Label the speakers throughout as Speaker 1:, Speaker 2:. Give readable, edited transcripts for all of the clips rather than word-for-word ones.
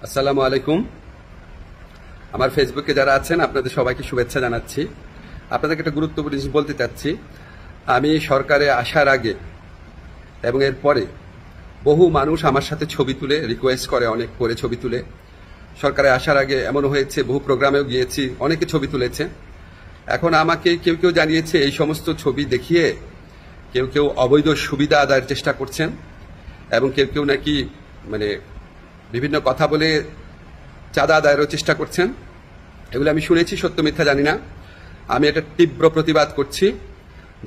Speaker 1: আসসালামু আলাইকুম। আমার ফেসবুকে যারা আছেন আপনাদের সবাইকে শুভেচ্ছা জানাচ্ছি। আপনাদেরকে একটা গুরুত্বপূর্ণ জিনিস বলতে চাচ্ছি। আমি সরকারে আসার আগে এবং এর পরে বহু মানুষ আমার সাথে ছবি তুলে রিকোয়েস্ট করে, অনেক করে ছবি তুলে। সরকারে আসার আগে এমন হয়েছে, বহু প্রোগ্রামেও গিয়েছি, অনেকে ছবি তুলেছে। এখন আমাকে কেউ কেউ জানিয়েছে এই সমস্ত ছবি দেখিয়ে কেউ কেউ অবৈধ সুবিধা আদায়ের চেষ্টা করছেন এবং কেউ কেউ নাকি বিভিন্ন কথা বলে চাঁদা আদায়েরও চেষ্টা করছেন। এগুলো আমি শুনেছি, সত্য মিথ্যা জানি না। আমি এটা তীব্র প্রতিবাদ করছি।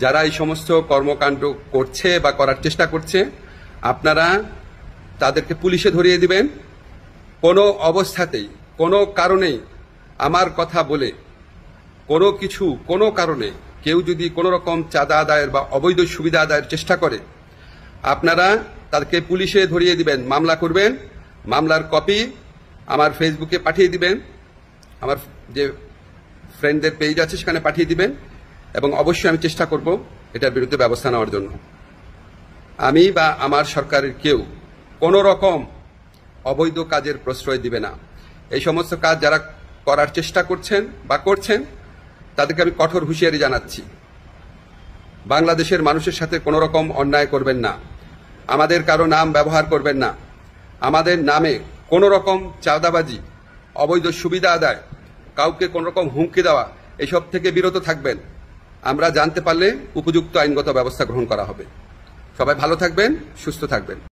Speaker 1: যারা এই সমস্ত কর্মকাণ্ড করছে বা করার চেষ্টা করছে, আপনারা তাদেরকে পুলিশে ধরিয়ে দিবেন। কোনো অবস্থাতেই, কোনো কারণেই আমার কথা বলে কোনো কারণে কেউ যদি কোনো রকম চাঁদা আদায়ের বা অবৈধ সুবিধা আদায়ের চেষ্টা করে, আপনারা তাদেরকে পুলিশে ধরিয়ে দিবেন, মামলা করবেন। মামলার কপি আমার ফেসবুকে পাঠিয়ে দিবেন, আমার যে ফ্রেন্ডদের পেজ আছে সেখানে পাঠিয়ে দিবেন এবং অবশ্যই আমি চেষ্টা করব এটার বিরুদ্ধে ব্যবস্থা নেওয়ার জন্য। আমি বা আমার সরকারের কেউ কোনো রকম অবৈধ কাজের প্রশ্রয় দিবে না। এই সমস্ত কাজ যারা করার চেষ্টা করছেন বা করছেন তাদেরকে আমি কঠোর হুঁশিয়ারি জানাচ্ছি। বাংলাদেশের মানুষের সাথে কোনো রকম অন্যায় করবেন না, আমাদের কারো নাম ব্যবহার করবেন না, আমাদের নামে কোনো রকম চাঁদাবাজি, অবৈধ সুবিধা আদায়, কাউকে কোনো রকম হুমকি দেওয়া, এসব থেকে বিরত থাকবেন। আমরা জানতে পারলে উপযুক্ত আইনগত ব্যবস্থা গ্রহণ করা হবে। সবাই ভালো থাকবেন, সুস্থ থাকবেন।